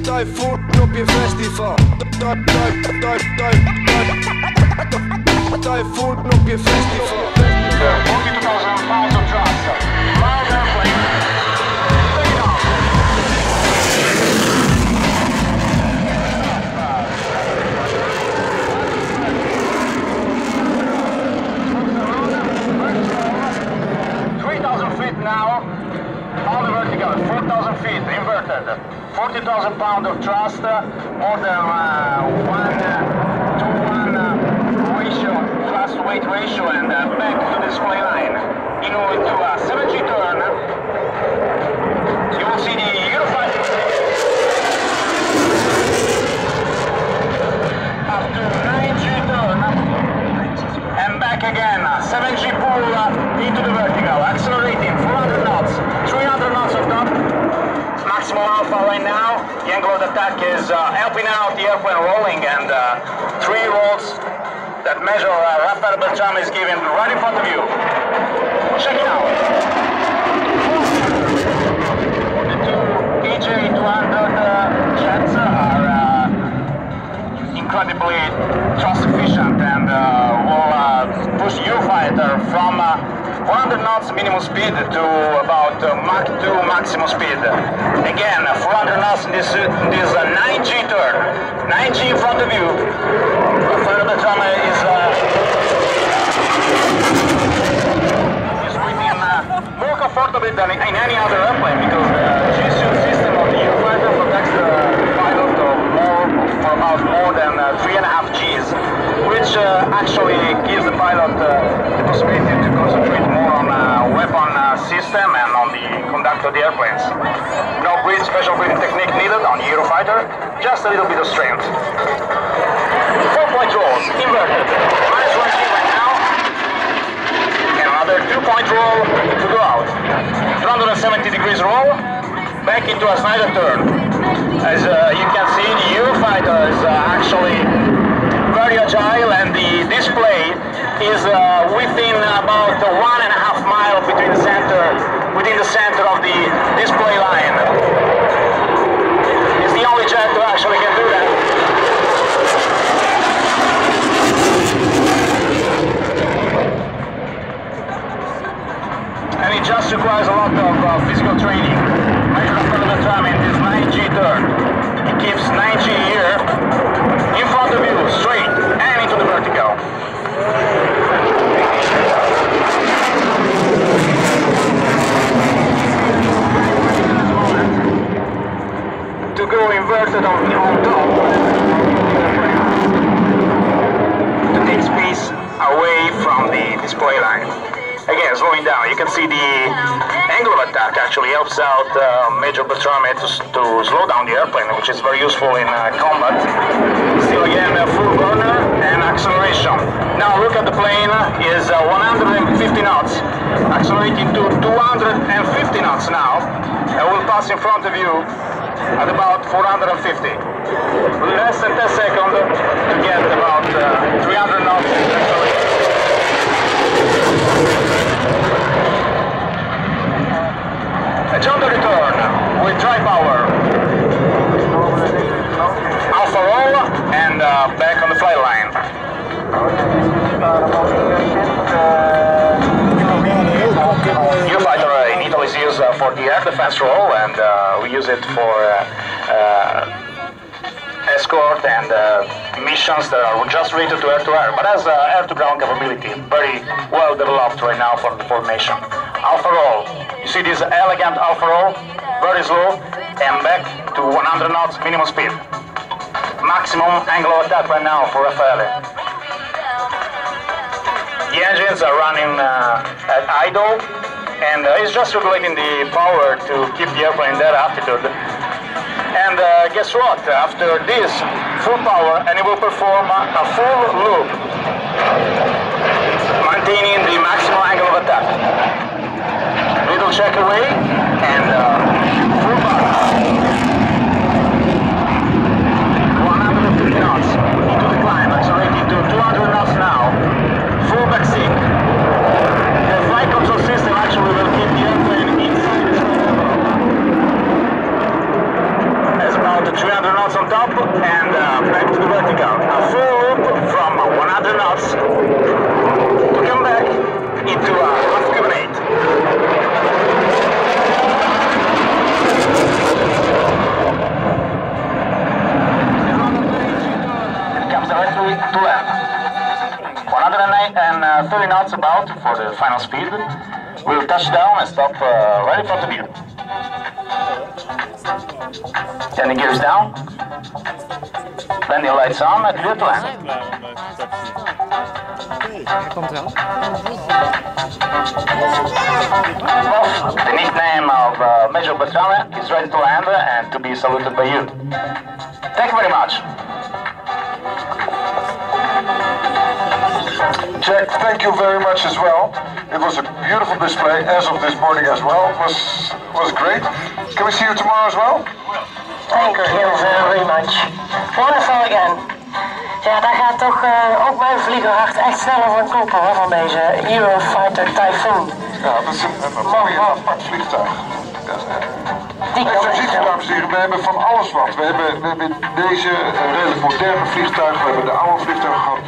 Typhoon op je festival. Typhoon op je festival. 42,000 pounds of thrust. Large airplane. Take it off. 3,000 feet now. On the vertical, 4,000 feet, inverted. 40,000 pounds of thrust, more than 1 to 1 ratio, thrust weight ratio, and back to the display line. Into a 7G turn. You will see the Eurofighter up to 9G turn, and back again. 7G pull into the vertical, accelerating 400 knots, 300 knots of top. Maximum alpha right now. The angle of attack is helping out the airplane rolling, and 3 rolls that measure Rafael Beltrame is given right in front of you. Check it out. The two EJ200 jets are incredibly thrust efficient and will push Eurofighter from 400 knots minimum speed to about Mach 2 maximum speed. Again, 400 knots in this 9G turn. 9G in front of you. Rafael Beltrame is breathing more comfortably than in any other airplane, because the G-suit system of the Eurofighter protects the pilot for about more than 3.5 Gs, which actually gives the pilot the possibility to concentrate more on weapon system and on the conduct of the airplanes. No special breathing technique needed on the Eurofighter, just a little bit of strength. 4-point rolls, inverted. Minus 1G right now, and another 2-point roll to go out. 270 degrees roll, back into a Snyder turn. As you can see, the Eurofighter is actually very agile, and the display is within about 1.5 miles within the center of the display line. It's the only jet who actually can do that. And it just requires a lot of physical training. Measure of Beltrame in this 9G turn. It keeps 9G here, in front of you, straight, and into the vertical. To go inverted on top, to take space away from the display line. Again, slowing down, you can see the angle of attack actually helps out Major Beltrame to slow down the airplane, which is very useful in combat. Still again, full burner and acceleration. Now look at the plane, is 150 knots, accelerating to 250 knots now, and will pass in front of you at about 450. Less than 10 seconds to get about 300 knots acceleration. A jump return with dry power. Alpha roll and back on the flight line. Eurofighter in Italy is used for the air defense role, and we use it for escort and missions that are just rated to air, but has air-to-ground capability, very well developed right now for the formation. Alpha roll. You see this elegant alpha roll, very slow, and back to 100 knots minimum speed. Maximum angle of attack right now for Raffaele. The engines are running at idle, and it's just regulating the power to keep the airplane in that altitude. And guess what? After this, full power, and it will perform a full loop, maintaining the maximum angle of attack. Little check away, and full power. 150 knots into the climb, accelerating to 200 knots now. Full backseat. The flight control system actually will keep the airplane inside the 300 We'll touch down and stop right in front of you. Then the gears down. Landing lights on and clear to land. Well, the nickname of Major Battalion is ready to land and to be saluted by you. Thank you very much. Jack, thank you very much as well. It was a beautiful display as of this morning as well. It was great. Can we see you tomorrow as well? Thank you very much. Wonderful again. Ja, daar gaat toch ook mijn vliegerhart echt sneller van kloppen hoor, van deze Eurofighter Typhoon. Ja, dat is een mooi apart vliegtuig. Die En zo ziet u, dames en heren, we hebben van alles wat. We hebben deze redelijk moderne vliegtuigen, we hebben de oude vliegtuigen gehad.